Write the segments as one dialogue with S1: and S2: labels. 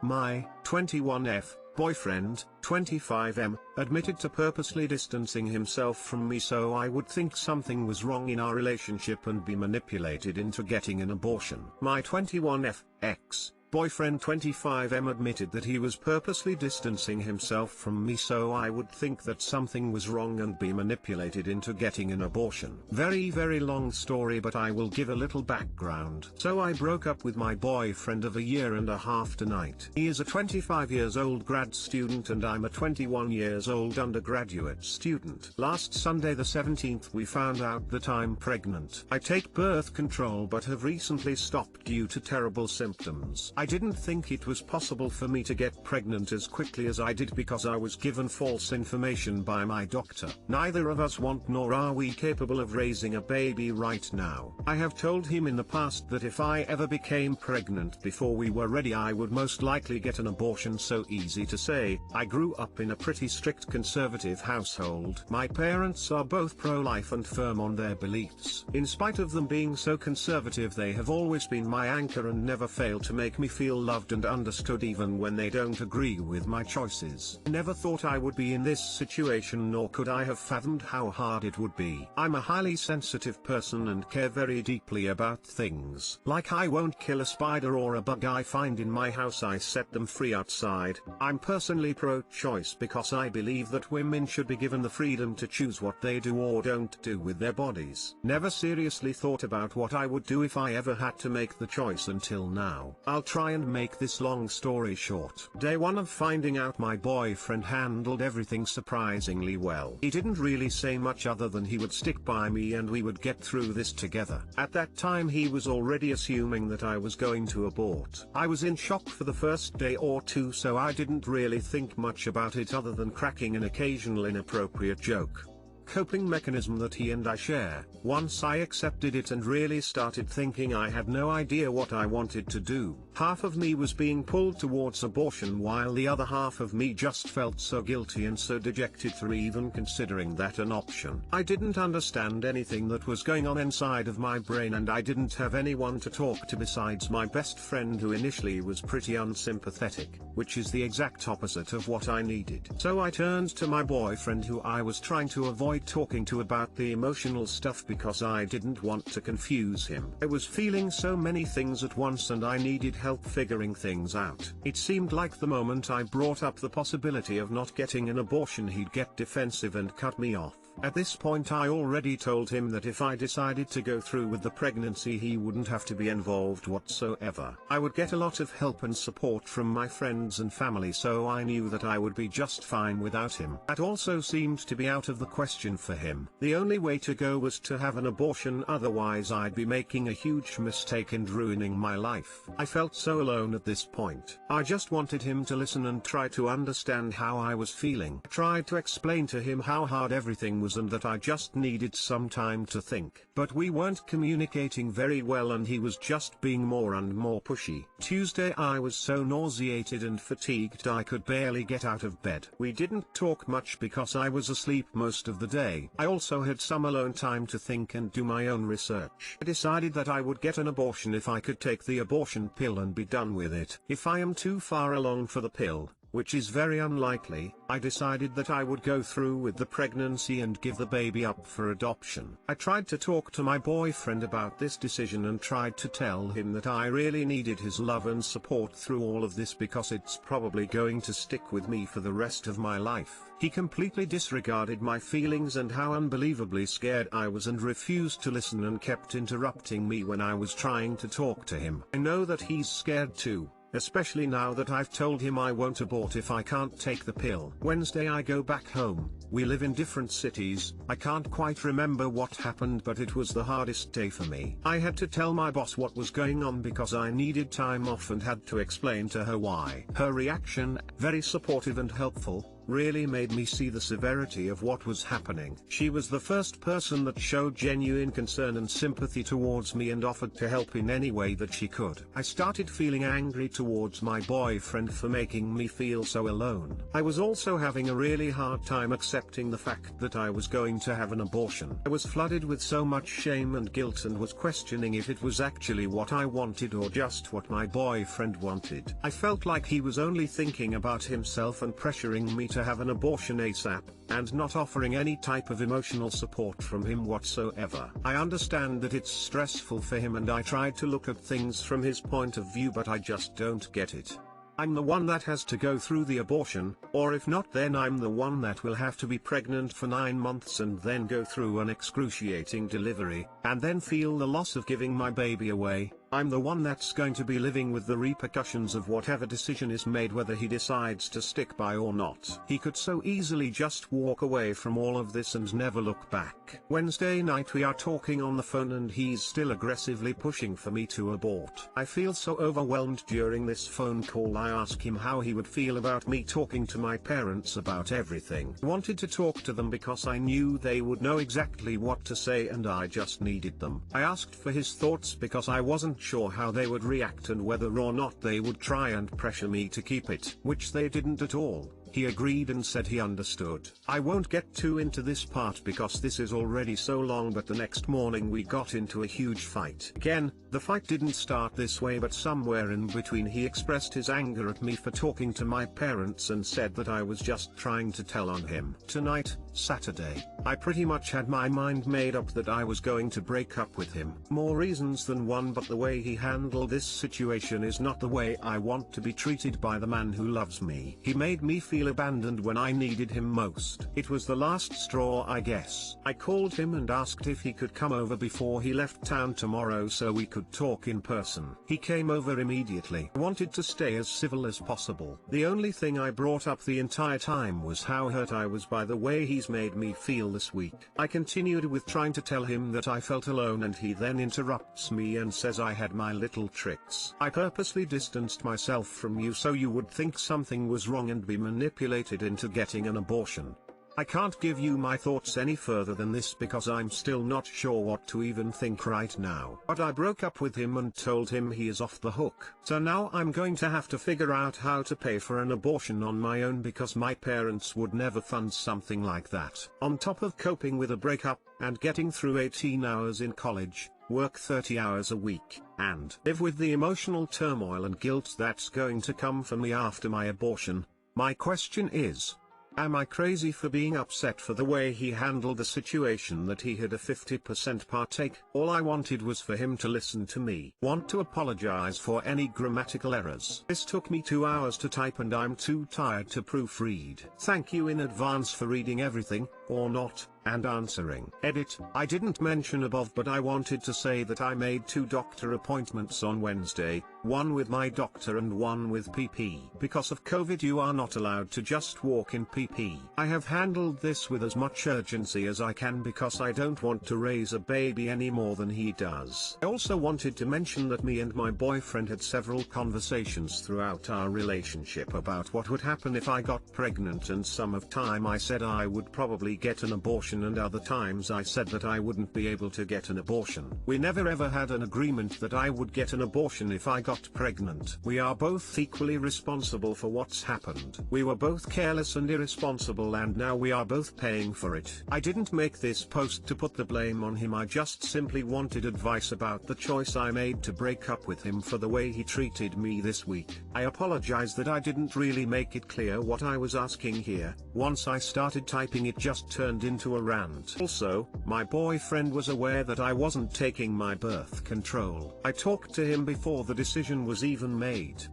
S1: My 21F boyfriend, 25M, admitted to purposely distancing himself from me so I would think something was wrong in our relationship and be manipulated into getting an abortion. My 21F ex boyfriend 25M admitted that he was purposely distancing himself from me so I would think that something was wrong and be manipulated into getting an abortion. Very long story, but I will give a little background. So I broke up with my boyfriend of a year and a half tonight. He is a 25 years old grad student and I'm a 21 years old undergraduate student. Last Sunday the 17th we found out that I'm pregnant. I take birth control but have recently stopped due to terrible symptoms. I didn't think it was possible for me to get pregnant as quickly as I did because I was given false information by my doctor. Neither of us want nor are we capable of raising a baby right now. I have told him in the past that if I ever became pregnant before we were ready I would most likely get an abortion. So easy to say. I grew up in a pretty strict conservative household. My parents are both pro-life and firm on their beliefs. In spite of them being so conservative, they have always been my anchor and never failed to make me feel loved and understood even when they don't agree with my choices. Never thought I would be in this situation, nor could I have fathomed how hard it would be. I'm a highly sensitive person and care very deeply about things. Like I won't kill a spider or a bug I find in my house, I set them free outside. I'm personally pro-choice because I believe that women should be given the freedom to choose what they do or don't do with their bodies. Never seriously thought about what I would do if I ever had to make the choice until now. I'll try and make this long story short. Day one of finding out, my boyfriend handled everything surprisingly well. He didn't really say much other than he would stick by me and we would get through this together. At that time he was already assuming that I was going to abort. I was in shock for the first day or two, so I didn't really think much about it other than cracking an occasional inappropriate joke. Coping mechanism that he and I share. Once I accepted it and really started thinking, I had no idea what I wanted to do. Half of me was being pulled towards abortion while the other half of me just felt so guilty and so dejected for even considering that an option. I didn't understand anything that was going on inside of my brain and I didn't have anyone to talk to besides my best friend, who initially was pretty unsympathetic, which is the exact opposite of what I needed. So I turned to my boyfriend, who I was trying to avoid talking to about the emotional stuff because I didn't want to confuse him. I was feeling so many things at once and I needed help figuring things out. It seemed like the moment I brought up the possibility of not getting an abortion, he'd get defensive and cut me off. At this point I already told him that if I decided to go through with the pregnancy he wouldn't have to be involved whatsoever. I would get a lot of help and support from my friends and family, so I knew that I would be just fine without him. That also seemed to be out of the question for him. The only way to go was to have an abortion, otherwise I'd be making a huge mistake and ruining my life. I felt so alone at this point. I just wanted him to listen and try to understand how I was feeling. I tried to explain to him how hard everything was and that I just needed some time to think. But we weren't communicating very well and he was just being more and more pushy. Tuesday I was so nauseated and fatigued I could barely get out of bed. We didn't talk much because I was asleep most of the day. I also had some alone time to think and do my own research. I decided that I would get an abortion if I could take the abortion pill and be done with it. If I am too far along for the pill, which is very unlikely, I decided that I would go through with the pregnancy and give the baby up for adoption. I tried to talk to my boyfriend about this decision and tried to tell him that I really needed his love and support through all of this because it's probably going to stick with me for the rest of my life. He completely disregarded my feelings and how unbelievably scared I was and refused to listen and kept interrupting me when I was trying to talk to him. I know that he's scared too, especially now that I've told him I won't abort if I can't take the pill. Wednesday I go back home. We live in different cities. I can't quite remember what happened, but it was the hardest day for me. I had to tell my boss what was going on because I needed time off and had to explain to her why. Her reaction, very supportive and helpful, really made me see the severity of what was happening. She was the first person that showed genuine concern and sympathy towards me and offered to help in any way that she could. I started feeling angry towards my boyfriend for making me feel so alone. I was also having a really hard time accepting the fact that I was going to have an abortion. I was flooded with so much shame and guilt and was questioning if it was actually what I wanted or just what my boyfriend wanted. I felt like he was only thinking about himself and pressuring me to have an abortion ASAP, and not offering any type of emotional support from him whatsoever. I understand that it's stressful for him and I tried to look at things from his point of view, but I just don't get it. I'm the one that has to go through the abortion, or if not then I'm the one that will have to be pregnant for 9 months and then go through an excruciating delivery, and then feel the loss of giving my baby away. I'm the one that's going to be living with the repercussions of whatever decision is made, whether he decides to stick by or not. He could so easily just walk away from all of this and never look back. Wednesday night we are talking on the phone and he's still aggressively pushing for me to abort. I feel so overwhelmed during this phone call. I ask him how he would feel about me talking to my parents about everything. I wanted to talk to them because I knew they would know exactly what to say and I just needed them. I asked for his thoughts because I wasn't sure how they would react and whether or not they would try and pressure me to keep it, which they didn't at all. He agreed and said he understood. I won't get too into this part because this is already so long, but the next morning we got into a huge fight. Again, the fight didn't start this way, but somewhere in between he expressed his anger at me for talking to my parents and said that I was just trying to tell on him. Tonight, Saturday, I pretty much had my mind made up that I was going to break up with him. More reasons than one, but the way he handled this situation is not the way I want to be treated by the man who loves me. He made me feel abandoned when I needed him most. It was the last straw, I guess. I called him and asked if he could come over before he left town tomorrow so we could talk in person. He came over immediately. I wanted to stay as civil as possible. The only thing I brought up the entire time was how hurt I was by the way he's made me feel this week. I continued with trying to tell him that I felt alone, and he then interrupts me and says I had my little tricks. I purposely distanced myself from you so you would think something was wrong and be manipulated into getting an abortion. I can't give you my thoughts any further than this because I'm still not sure what to even think right now. But I broke up with him and told him he is off the hook. So now I'm going to have to figure out how to pay for an abortion on my own because my parents would never fund something like that. On top of coping with a breakup, and getting through 18 hours in college, work 30 hours a week, and live with the emotional turmoil and guilt that's going to come for me after my abortion, my question is, am I crazy for being upset for the way he handled the situation, that he had a 50% partake? All I wanted was for him to listen to me. Want to apologize for any grammatical errors. This took me 2 hours to type and I'm too tired to proofread. Thank you in advance for reading everything, or not, and answering. Edit. I didn't mention above, but I wanted to say that I made 2 doctor appointments on Wednesday, one with my doctor and one with PP. Because of COVID you are not allowed to just walk in PP. I have handled this with as much urgency as I can because I don't want to raise a baby any more than he does. I also wanted to mention that me and my boyfriend had several conversations throughout our relationship about what would happen if I got pregnant, and some of time I said I would probably get an abortion and other times I said that I wouldn't be able to get an abortion. We never ever had an agreement that I would get an abortion if I got pregnant. We are both equally responsible for what's happened. We were both careless and irresponsible and now we are both paying for it. I didn't make this post to put the blame on him, I just simply wanted advice about the choice I made to break up with him for the way he treated me this week. I apologize that I didn't really make it clear what I was asking here. Once I started typing it just turned into a rant. Also, my boyfriend was aware that I wasn't taking my birth control. I talked to him before the decision was even made.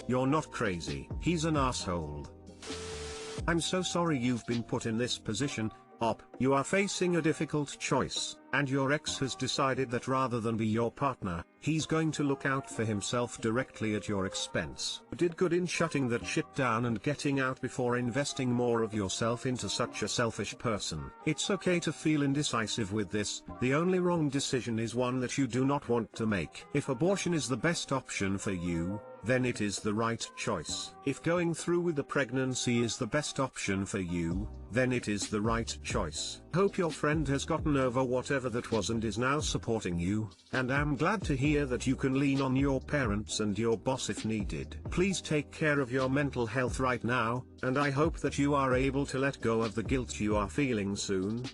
S1: You're not crazy. He's an asshole. I'm so sorry you've been put in this position. You are facing a difficult choice, and your ex has decided that rather than be your partner, he's going to look out for himself directly at your expense. You did good in shutting that shit down and getting out before investing more of yourself into such a selfish person. It's okay to feel indecisive with this. The only wrong decision is one that you do not want to make. If abortion is the best option for you, then it is the right choice. If going through with the pregnancy is the best option for you, then it is the right choice. Hope your friend has gotten over whatever that was and is now supporting you, and I'm glad to hear that you can lean on your parents and your boss if needed. Please take care of your mental health right now, and I hope that you are able to let go of the guilt you are feeling soon.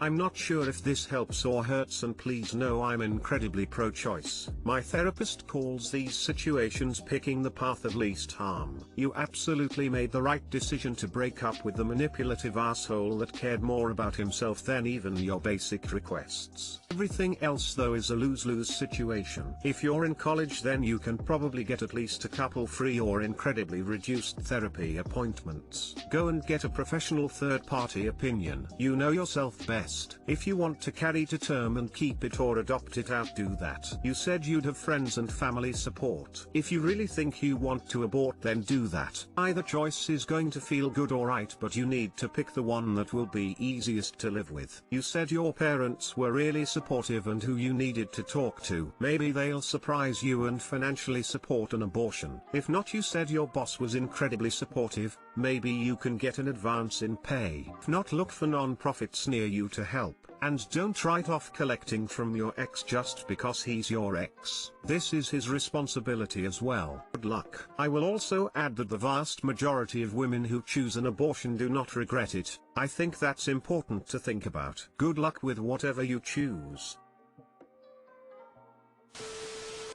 S1: I'm not sure if this helps or hurts, and please know I'm incredibly pro-choice. My therapist calls these situations picking the path of least harm. You absolutely made the right decision to break up with the manipulative asshole that cared more about himself than even your basic requests. Everything else though is a lose-lose situation. If you're in college, then you can probably get at least a couple free or incredibly reduced therapy appointments. Go and get a professional third-party opinion. You know yourself best. If you want to carry to term and keep it or adopt it out, do that. You said you'd have friends and family support. If you really think you want to abort, then do that. Either choice is going to feel good or right, but you need to pick the one that will be easiest to live with. You said your parents were really supportive and who you needed to talk to. Maybe they'll surprise you and financially support an abortion. If not, you said your boss was incredibly supportive. Maybe you can get an advance in pay. If not, look for non-profits near you to help. And don't write off collecting from your ex just because he's your ex. This is his responsibility as well. Good luck. I will also add that the vast majority of women who choose an abortion do not regret it. I think that's important to think about. Good luck with whatever you choose.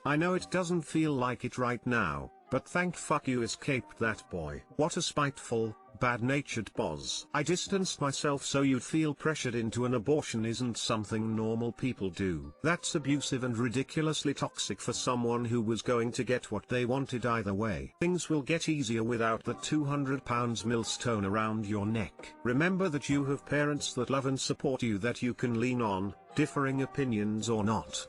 S1: I know it doesn't feel like it right now, but thank fuck you escaped that boy. What a spiteful, bad-natured boss. I distanced myself so you'd feel pressured into an abortion isn't something normal people do. That's abusive and ridiculously toxic for someone who was going to get what they wanted either way. Things will get easier without the 200 pounds millstone around your neck. Remember that you have parents that love and support you that you can lean on, differing opinions or not.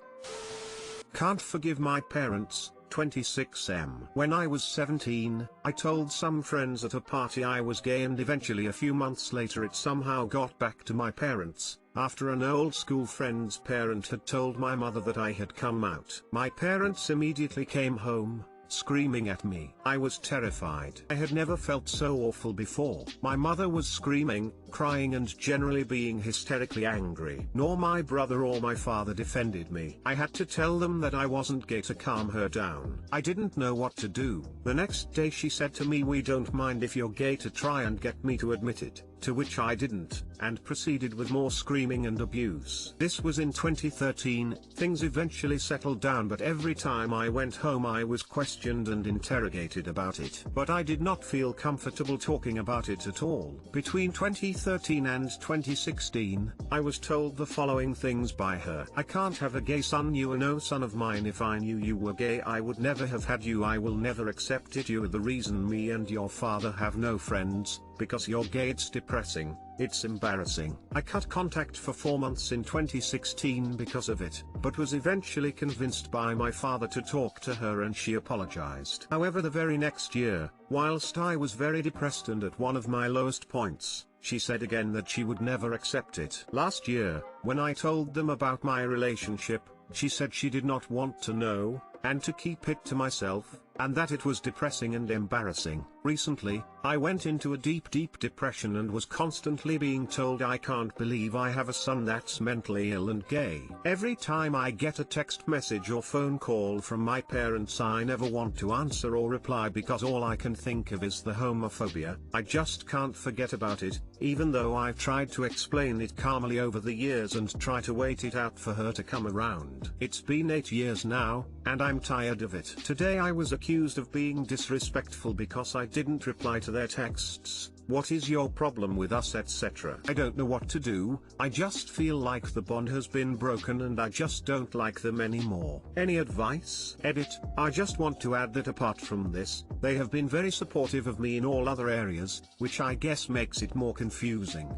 S1: Can't forgive my parents. 26M. When I was 17, I told some friends at a party I was gay, and eventually a few months later it somehow got back to my parents, after an old school friend's parent had told my mother that I had come out. My parents immediately came home, screaming at me. I was terrified. I had never felt so awful before. My mother was screaming, crying and generally being hysterically angry. Nor my brother or my father defended me. I had to tell them that I wasn't gay to calm her down. I didn't know what to do. The next day she said to me, "We don't mind if you're gay," to try and get me to admit it. To which I didn't, and proceeded with more screaming and abuse. This was in 2013, things eventually settled down, but every time I went home I was questioned and interrogated about it. But I did not feel comfortable talking about it at all. Between 2013 and 2016, I was told the following things by her. "I can't have a gay son. You are no son of mine. If I knew you were gay I would never have had you. I will never accept it. You are the reason me and your father have no friends. Because you're gay it's depressing, it's embarrassing." I cut contact for 4 months in 2016 because of it, but was eventually convinced by my father to talk to her and she apologized. However, the very next year, whilst I was very depressed and at one of my lowest points, she said again that she would never accept it. Last year, when I told them about my relationship, she said she did not want to know, and to keep it to myself, and that it was depressing and embarrassing. Recently, I went into a deep depression and was constantly being told I can't believe I have a son that's mentally ill and gay. Every time I get a text message or phone call from my parents I never want to answer or reply because all I can think of is the homophobia. I just can't forget about it, even though I've tried to explain it calmly over the years and try to wait it out for her to come around. It's been 8 years now, and I'm tired of it. Today I was accused of being disrespectful because I didn't reply to their texts. "What is your problem with us?" etc. I don't know what to do. I just feel like the bond has been broken and I just don't like them anymore. Any advice? Edit. I just want to add that apart from this, they have been very supportive of me in all other areas, which I guess makes it more confusing.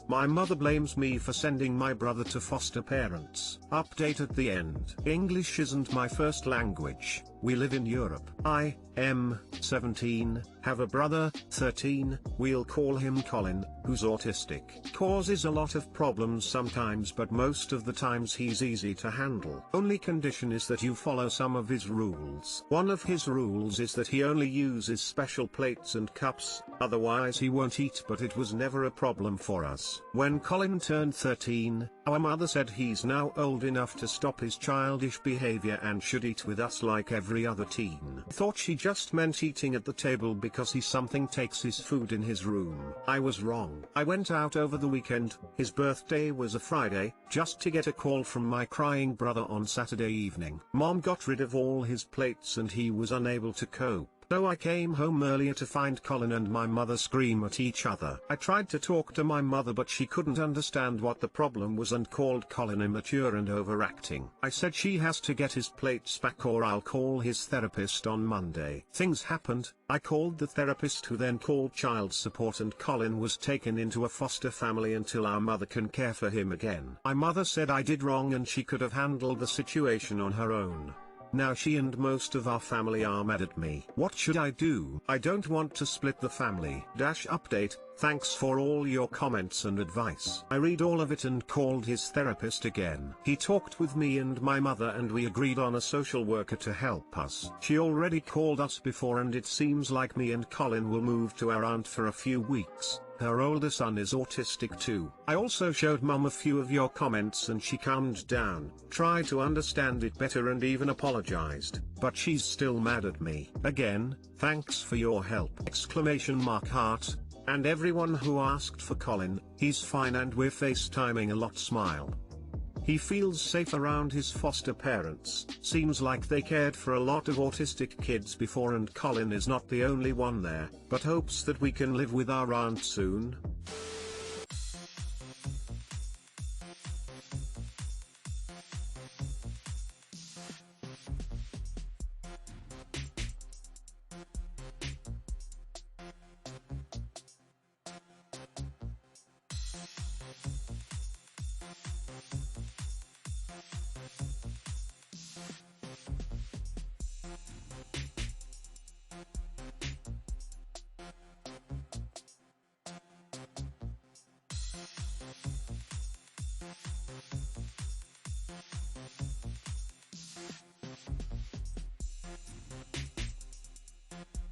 S1: My mother blames me for sending my brother to foster parents. Update at the end. English isn't my first language. We live in Europe. I am 17, Have a brother, 13, we'll call him Colin, who's autistic. Causes a lot of problems sometimes, but most of the times he's easy to handle. Only condition is that you follow some of his rules. One of his rules is that he only uses special plates and cups, otherwise he won't eat, but it was never a problem for us. When Colin turned 13, our mother said he's now old enough to stop his childish behavior and should eat with us like every other teen. Thought she just meant eating at the table because he something takes his food in his room. I was wrong. I went out over the weekend, his birthday was a Friday, just to get a call from my crying brother on Saturday evening. Mom got rid of all his plates and he was unable to cope. So I came home earlier to find Colin and my mother scream at each other. I tried to talk to my mother, but she couldn't understand what the problem was and called Colin immature and overacting. I said she has to get his plates back or I'll call his therapist on Monday. Things happened. I called the therapist, who then called child support, and Colin was taken into a foster family until our mother can care for him again. My mother said I did wrong and she could have handled the situation on her own. Now she and most of our family are mad at me. What should I do? I don't want to split the family. Update, thanks for all your comments and advice. I read all of it and called his therapist again. He talked with me and my mother and we agreed on a social worker to help us. She already called us before and it seems like me and Colin will move to our aunt for a few weeks. Her older son is autistic too. I also showed Mum a few of your comments and she calmed down, tried to understand it better and even apologized, but she's still mad at me. Again, thanks for your help! Heart. And everyone who asked for Colin, he's fine and we're FaceTiming a lot, smile. He feels safe around his foster parents. Seems like they cared for a lot of autistic kids before and Colin is not the only one there, but hopes that we can live with our aunt soon.